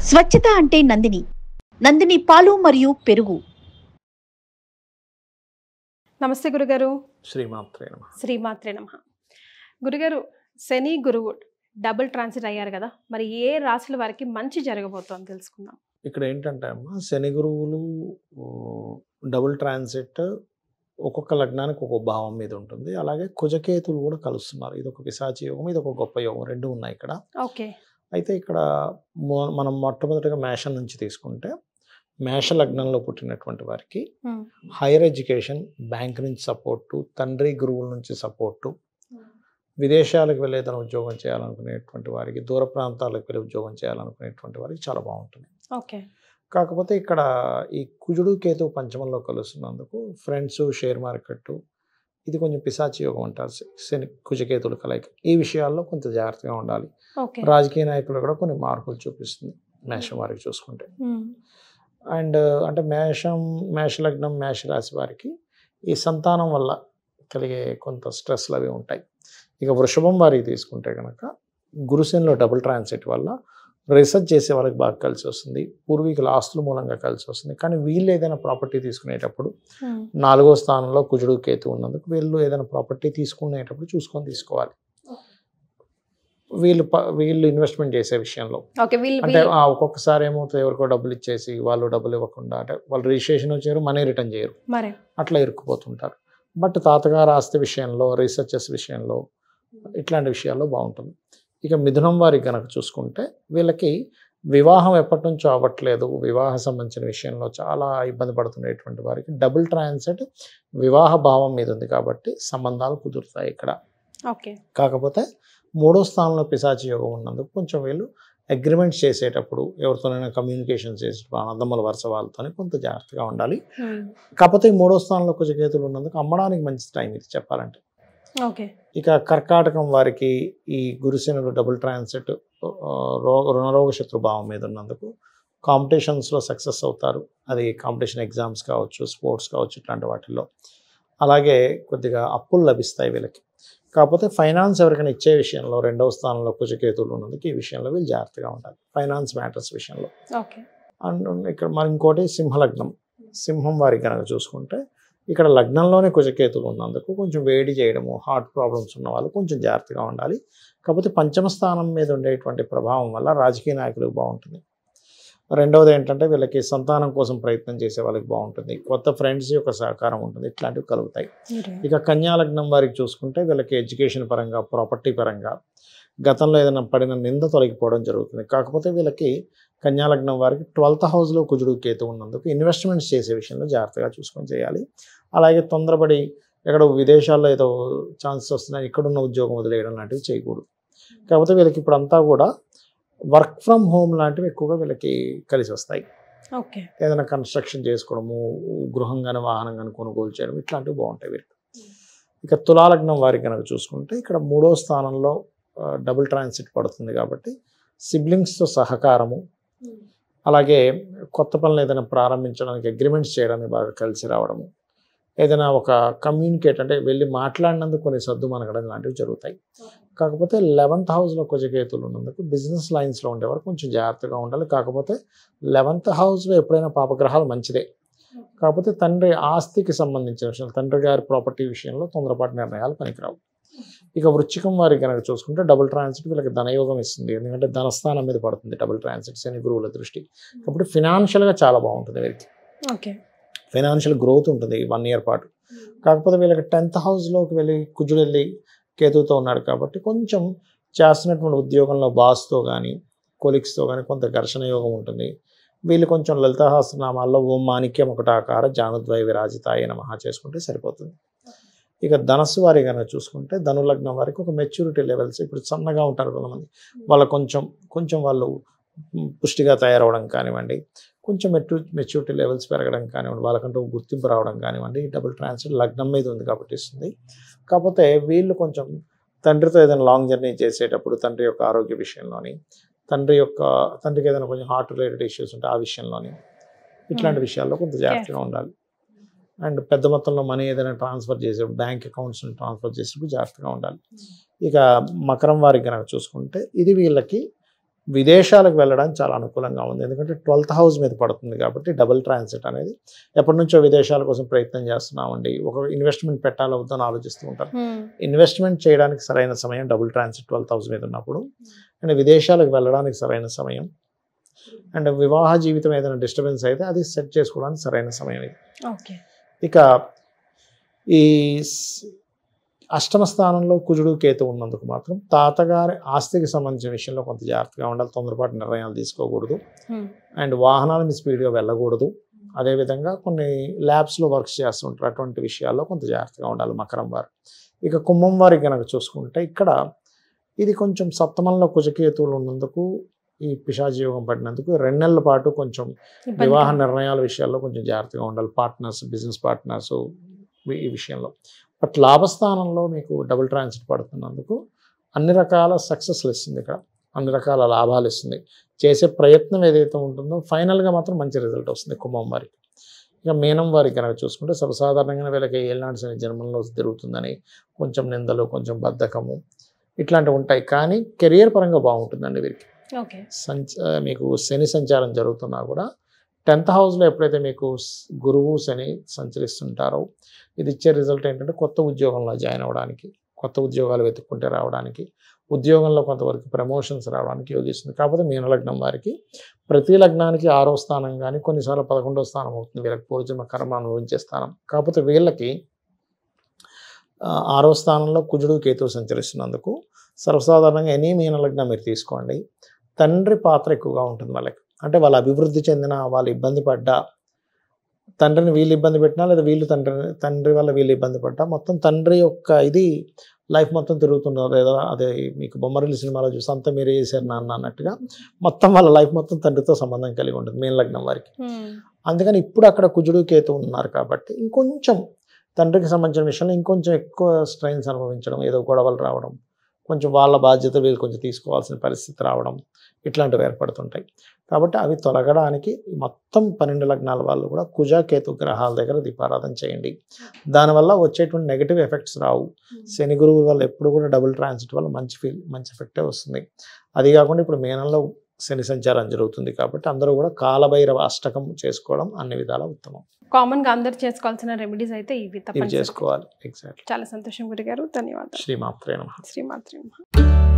స్వచ్ఛత అంటే నందిని. నందిని పాలు మరియు పెరుగు. నమస్తే గురుగారు. శ్రీమాత్రే నమః. శ్రీమాత్రే నమః. గురుగారు, శని గురువు డబుల్ ట్రాన్సిట్ అయ్యారు కదా, మరి ఏ రాశుల వారికి మంచి జరగబోతోంది తెలుసుకుందాం. ఇక్కడ ఏంటంటే అమ్మా, శని గురువులు డబుల్ ట్రాన్సిట్ ఒక్కొక్క లగ్నానికి ఒక్కొక్క భావం మీద ఉంటుంది. అలాగే కుజకేతులు కూడా కలుస్తున్నారు. ఇది ఒక పిశాచి యోగం, ఇది ఒక గొప్ప యోగం, రెండు ఉన్నాయి ఇక్కడ. ఓకే. అయితే ఇక్కడ మనం మొట్టమొదటిగా మేషం నుంచి తీసుకుంటే, మేష లగ్నంలో పుట్టినటువంటి వారికి హైయర్ ఎడ్యుకేషన్, బ్యాంక్ నుంచి సపోర్టు, తండ్రి గురువుల నుంచి సపోర్టు, విదేశాలకు వెళ్ళి ఏదైనా ఉద్యోగం చేయాలనుకునేటువంటి వారికి, దూర ప్రాంతాలకు వెళ్ళి ఉద్యోగం చేయాలనుకునేటువంటి వారికి చాలా బాగుంటుంది. ఓకే. కాకపోతే ఇక్కడ ఈ కుజుడు కేతు పంచమంలో కలుస్తున్నందుకు ఫ్రెండ్స్, షేర్ మార్కెట్, ఇది కొంచెం పిశాచి యోగం అంటారు. శని కుజకేతులు కలయిక. ఈ విషయాల్లో కొంత జాగ్రత్తగా ఉండాలి. ఓకే. రాజకీయ నాయకులు కూడా కొన్ని మార్పులు చూపిస్తుంది మేషం వారికి చూసుకుంటే. అండ్ అంటే మేష లగ్నం, మేష రాశి వారికి ఈ సంతానం వల్ల కలిగే కొంత స్ట్రెస్లు అవి ఉంటాయి. ఇక వృషభం వారికి తీసుకుంటే కనుక గురుశనిలో డబుల్ ట్రాన్సిట్ వల్ల రీసెర్చ్ చేసే వాళ్ళకి బాగా కలిసి వస్తుంది. పూర్వీకుల ఆస్తుల మూలంగా కలిసి వస్తుంది. కానీ వీళ్ళు ఏదైనా ప్రాపర్టీ తీసుకునేటప్పుడు 4వ స్థానంలో కుజుడు కేతు ఉన్నందుకు వీళ్ళు ఏదైనా ప్రాపర్టీ తీసుకునేటప్పుడు చూసుకొని తీసుకోవాలి. వీళ్ళు ఇన్వెస్ట్మెంట్ చేసే విషయంలో అంటే ఒక్కొక్కసారి ఏమవుతుంది, ఎవరికో డబ్బులు ఇచ్చేసి వాళ్ళు డబ్బులు ఇవ్వకుండా, అంటే వాళ్ళు రిజిస్ట్రేషన్ వచ్చారు, మనీ రిటర్న్ చేయరు, అట్లా ఇరుక్కుపోతుంటారు. బట్ తాతగారు ఆస్తి విషయంలో, రీసెర్చెస్ విషయంలో, ఇట్లాంటి విషయాల్లో బాగుంటుంది. ఇక మిథునం వారికి కనుక చూసుకుంటే వీళ్ళకి వివాహం ఎప్పటి నుంచో అవ్వట్లేదు, వివాహ సంబంధించిన విషయంలో చాలా ఇబ్బంది పడుతున్నటువంటి వారికి డబుల్ ట్రాన్సిట్ వివాహ భావం మీద ఉంది కాబట్టి సంబంధాలు కుదురుతాయి ఇక్కడ. ఓకే. కాకపోతే 3వ స్థానంలో పిశాచి యోగం ఉన్నందుకు కొంచెం వీళ్ళు అగ్రిమెంట్స్ చేసేటప్పుడు, ఎవరితోనైనా కమ్యూనికేషన్ చేసేటప్పుడు అన్నదమ్ముల వరుస వాళ్ళతో కొంత జాగ్రత్తగా ఉండాలి. కాకపోతే 3వ స్థానంలో కుజకేతులు ఉన్నందుకు అమ్మడానికి మంచి టైం ఇది చెప్పాలంటే. ఓకే. ఇక కర్కాటకం వారికి ఈ గురుశనుడు డబుల్ ట్రాన్సిట్ రుణరోగ శత్రుభావం మీద ఉన్నందుకు కాంపిటీషన్స్లో సక్సెస్ అవుతారు. అది కాంపిటీషన్ ఎగ్జామ్స్ కావచ్చు, స్పోర్ట్స్ కావచ్చు, ఇట్లాంటి వాటిల్లో. అలాగే కొద్దిగా అప్పులు లభిస్తాయి వీళ్ళకి. కాకపోతే ఫైనాన్స్ ఎవరికైనా ఇచ్చే విషయంలో 2వ స్థానంలో కుజకేతులు ఉన్నందుకు ఈ విషయంలో వీళ్ళు జాగ్రత్తగా ఉండాలి, ఫైనాన్స్ మ్యాటర్స్ విషయంలో. అండ్ ఇక్కడ మరి ఇంకోటి సింహలగ్నం. సింహం వారికి కనుక చూసుకుంటే ఇక్కడ లగ్నంలోనే కుజకేతులు ఉన్నందుకు కొంచెం వేడి చేయడము, హార్ట్ ప్రాబ్లమ్స్ ఉన్న వాళ్ళు కొంచెం జాగ్రత్తగా ఉండాలి. కాకపోతే పంచమ స్థానం మీద ఉండేటువంటి ప్రభావం వల్ల రాజకీయ నాయకులకు బాగుంటుంది. రెండవది ఏంటంటే వీళ్ళకి సంతానం కోసం ప్రయత్నం చేసే వాళ్ళకి బాగుంటుంది, కొత్త ఫ్రెండ్స్ యొక్క సహకారం ఉంటుంది, ఇట్లాంటివి కలుగుతాయి. ఇక కన్యా లగ్నం వారికి చూసుకుంటే వీళ్ళకి ఎడ్యుకేషన్ పరంగా, ప్రాపర్టీ పరంగా గతంలో ఏదైనా పడిన నింద తొలగిపోవడం జరుగుతుంది. కాకపోతే వీళ్ళకి కన్యా లగ్నం వారికి 12th హౌస్లో కుజుడు కేతు ఉన్నందుకు ఇన్వెస్ట్మెంట్స్ చేసే విషయంలో జాగ్రత్తగా చూసుకొని చేయాలి. అలాగే తొందరపడి ఎక్కడ విదేశాల్లో ఏదో ఛాన్సెస్ వస్తున్నాయి, ఇక్కడున్న ఉద్యోగం వదిలేయడం లాంటివి చేయకూడదు. కాకపోతే వీళ్ళకి ఇప్పుడు అంతా కూడా వర్క్ ఫ్రమ్ హోమ్ లాంటివి ఎక్కువగా వీళ్ళకి కలిసి వస్తాయి. ఓకే. ఏదైనా కన్స్ట్రక్షన్ చేసుకోవడము, గృహం కానీ వాహనం కానీ కొనుగోలు చేయడం, ఇట్లాంటివి బాగుంటాయి వీరికి. ఇక తులాలగ్నం వారికి కనుక చూసుకుంటే ఇక్కడ 3వ స్థానంలో డబుల్ ట్రాన్సిట్ పడుతుంది కాబట్టి సిబ్లింగ్స్తో సహకారము, అలాగే కొత్త పనులు ఏదైనా ప్రారంభించడానికి, అగ్రిమెంట్స్ చేయడానికి బాగా కలిసి రావడము, ఏదైనా ఒక కమ్యూనికేట్ అంటే వెళ్ళి మాట్లాడినందుకు కొన్ని సర్దు మనగడం లాంటివి జరుగుతాయి. కాకపోతే 11th హౌస్లో కుజకేతులు ఉన్నందుకు బిజినెస్ లైన్స్లో ఉండేవారు కొంచెం జాగ్రత్తగా ఉండాలి. కాకపోతే 11th హౌస్లో ఎప్పుడైనా పాపగ్రహాలు మంచిదే. కాకపోతే తండ్రి ఆస్తికి సంబంధించిన విషయాలు, తండ్రి గారి ప్రాపర్టీ విషయంలో తొందరపాటు నిర్ణయాలు పనికిరావు. ఇక వృశ్చికం వారికి కనుక చూసుకుంటే డబుల్ ట్రాన్సిట్ వీళ్ళకి ధనయోగం ఇస్తుంది, ఎందుకంటే ధనస్థానం మీద పడుతుంది డబుల్ ట్రాన్సిట్ శని గురువుల దృష్టి. కాబట్టి ఫినాన్షియల్గా చాలా బాగుంటుంది వీరికి. ఓకే. ఫైనాన్షియల్ గ్రోత్ ఉంటుంది 1 year పాటు. కాకపోతే వీళ్ళకి 10th హౌస్లోకి వెళ్ళి కుజుడు వెళ్ళి కేతువుతో ఉన్నాడు కాబట్టి కొంచెం చేస్తున్నటువంటి ఉద్యోగంలో బాస్తో కానీ, కొలీగ్స్తో కానీ కొంత ఘర్షణ యోగం ఉంటుంది. వీళ్ళు కొంచెం లలితా సహస్రనామాల్లో ఓం మాణిక్యం ఒకటాకార జానుద్వయ విరాజితాయ నమః చేసుకుంటే సరిపోతుంది. ఇక ధనస్సు వారి కనుక చూసుకుంటే ధనులగ్నం వారికి ఒక మెచ్యూరిటీ లెవెల్స్, ఇప్పుడు సన్నగా ఉంటారు కొంతమంది, వాళ్ళ కొంచెం వాళ్ళు పుష్టిగా తయారవడం కానివ్వండి, కొంచెం మెచ్యూరిటీ లెవెల్స్ పెరగడం కానివ్వండి, వాళ్ళకంటూ గుర్తింపు రావడం కానివ్వండి, డబుల్ ట్రాన్సిట్ లగ్నం మీద ఉంది కాబట్టి ఇస్తుంది. కాకపోతే వీళ్ళు కొంచెం తండ్రితో ఏదైనా లాంగ్ జర్నీ చేసేటప్పుడు తండ్రి యొక్క ఆరోగ్య విషయంలోని, తండ్రికి ఏదైనా కొంచెం హార్ట్ రిలేటెడ్ ఇష్యూస్ ఉంటే ఆ విషయంలోని, ఇట్లాంటి విషయాల్లో కొంత జాగ్రత్తగా ఉండాలి. అండ్ పెద్ద మొత్తంలో మనీ ఏదైనా ట్రాన్స్ఫర్ చేసేప్పుడు, బ్యాంక్ అకౌంట్స్ని ట్రాన్స్ఫర్ చేసేప్పుడు జాగ్రత్తగా ఉండాలి. ఇక మకరం వారికి కనుక చూసుకుంటే ఇది వీళ్ళకి విదేశాలకు వెళ్ళడానికి చాలా అనుకూలంగా ఉంది. ఎందుకంటే 12th హౌస్ మీద పడుతుంది కాబట్టి డబుల్ ట్రాన్సిట్ అనేది ఎప్పటి నుంచో విదేశాల కోసం ప్రయత్నం చేస్తున్నామండి, ఒక ఇన్వెస్ట్మెంట్ పెట్టాలో వద్దని ఆలోచిస్తూ ఉంటారు. ఇన్వెస్ట్మెంట్ చేయడానికి సరైన సమయం డబుల్ ట్రాన్సిట్ 12th హౌస్ మీద ఉన్నప్పుడు, అండ్ విదేశాలకు వెళ్ళడానికి సరైన సమయం, అండ్ వివాహ జీవితం ఏదైనా డిస్టర్బెన్స్ అయితే అది సెట్ చేసుకోవడానికి సరైన సమయం ఇది. ఇక ఈ అష్టమ స్థానంలో కుజుడు కేతు ఉన్నందుకు మాత్రం తాతగారి ఆస్తికి సంబంధించిన విషయంలో కొంత జాగ్రత్తగా ఉండాలి, తొందరపాటు నిర్ణయాలు తీసుకోకూడదు, అండ్ వాహనాల మీద స్పీడ్గా వెళ్ళకూడదు. అదేవిధంగా కొన్ని ల్యాబ్స్లో వర్క్స్ చేస్తుంటారు, అటువంటి విషయాల్లో కొంత జాగ్రత్తగా ఉండాలి మకరం వారు. ఇక కుంభం వారికి కనుక చూసుకుంటే ఇక్కడ ఇది కొంచెం సప్తమంలో కుజకేతువులు ఉన్నందుకు, ఈ పిశాచి యోగం పడినందుకు 2 నెలల పాటు కొంచెం వివాహ నిర్ణయాల విషయాల్లో కొంచెం జాగ్రత్తగా ఉండాలి, పార్ట్నర్స్, బిజినెస్ పార్ట్నర్స్ ఈ విషయంలో. బట్ లాభస్థానంలో మీకు డబుల్ ట్రాన్సిట్ పడుతున్నందుకు అన్ని రకాల సక్సెస్లు ఇస్తుంది, ఇక్కడ అన్ని రకాల లాభాలు ఇస్తుంది. చేసే ప్రయత్నం ఏదైతే ఉంటుందో ఫైనల్గా మాత్రం మంచి రిజల్ట్ వస్తుంది కుంభం వారికి. ఇక మీనం వారికి కనుక చూసుకుంటే సర్వసాధారణంగా వీళ్ళకి ఏళ్ళనాటి శని జన్మంలో తిరుగుతుందని కొంచెం నిందలు, కొంచెం బద్ధకము ఇట్లాంటివి ఉంటాయి, కానీ కెరియర్ పరంగా బాగుంటుందండి వీరికి. మీకు శని సంచారం జరుగుతున్నా కూడా 10th హౌస్లో ఎప్పుడైతే మీకు గురువు శని సంచరిస్తుంటారో ఇది ఇచ్చే రిజల్ట్ ఏంటంటే కొత్త ఉద్యోగంలో జాయిన్ అవ్వడానికి, కొత్త ఉద్యోగాలు వెతుక్కుంటే రావడానికి, ఉద్యోగంలో కొంతవరకు ప్రమోషన్స్ రావడానికి యోగిస్తుంది. కాకపోతే మీన లగ్నం వారికి ప్రతి లగ్నానికి 6వ స్థానం కానీ కొన్నిసార్లు 11వ స్థానం అవుతుంది వీళ్ళకి, పూర్వజన్మ కర్మ అనుభవించే స్థానం. కాకపోతే వీళ్ళకి 6వ స్థానంలో కుజుడు కేతువు సంచరిస్తున్నందుకు సర్వసాధారణంగా ఎనీ మీన లగ్నం మీరు తీసుకోండి, తండ్రి పాత్ర ఎక్కువగా ఉంటుంది వాళ్ళకి. అంటే వాళ్ళు అభివృద్ధి చెందిన, వాళ్ళు ఇబ్బంది పడ్డా, తండ్రిని వీళ్ళు ఇబ్బంది పెట్టినా లేదా వీళ్ళు తండ్రి వల్ల వీళ్ళు ఇబ్బంది పడ్డా, మొత్తం తండ్రి యొక్క ఇది లైఫ్ మొత్తం తిరుగుతున్నారు. లేదా అదే మీకు బొమ్మరిల్లు సినిమాలో చూసి అంతా మీరే చేశారు నాన్న అన్నట్టుగా మొత్తం వాళ్ళ లైఫ్ మొత్తం తండ్రితో సంబంధం కలిగి ఉంటుంది మీన లగ్నం వారికి. అందుకని ఇప్పుడు అక్కడ కుజుడు కేతు ఉన్నారు కాబట్టి ఇంకొంచెం తండ్రికి సంబంధించిన విషయంలో ఇంకొంచెం ఎక్కువ స్ట్రెయిన్స్ అనుభవించడం, ఏదో గొడవలు రావడం, కొంచెం వాళ్ళ బాధ్యత వీళ్ళు కొంచెం తీసుకోవాల్సిన పరిస్థితి రావడం ఇట్లాంటివి ఏర్పడుతుంటాయి. కాబట్టి అవి తొలగడానికి మొత్తం 12 లగ్నాల వాళ్ళు కూడా కుజ కేతు గ్రహాల దగ్గర దీపారాధన చేయండి. దానివల్ల వచ్చేటువంటి నెగిటివ్ ఎఫెక్ట్స్ రావు. శని గురువు వల్ల ఎప్పుడు కూడా డబుల్ ట్రాన్సిట్ వల్ల మంచి ఎఫెక్టే వస్తుంది. అది కాకుండా ఇప్పుడు మీనంలో శని సంచారం జరుగుతుంది కాబట్టి అందరూ కూడా కాలభైరవ అష్టకం చేసుకోవడం అన్ని విధాల ఉత్తమం. కామన్గా అందరు చేసుకోవాల్సిన రెమెడీస్ అయితే ఇవి చేసుకోవాలి. ఎగ్జాక్ట్లీ. చాలా సంతోషం గురుగారు, ధన్యవాదాలు. శ్రీమాత్రే నమః. శ్రీమాత్రే నమః.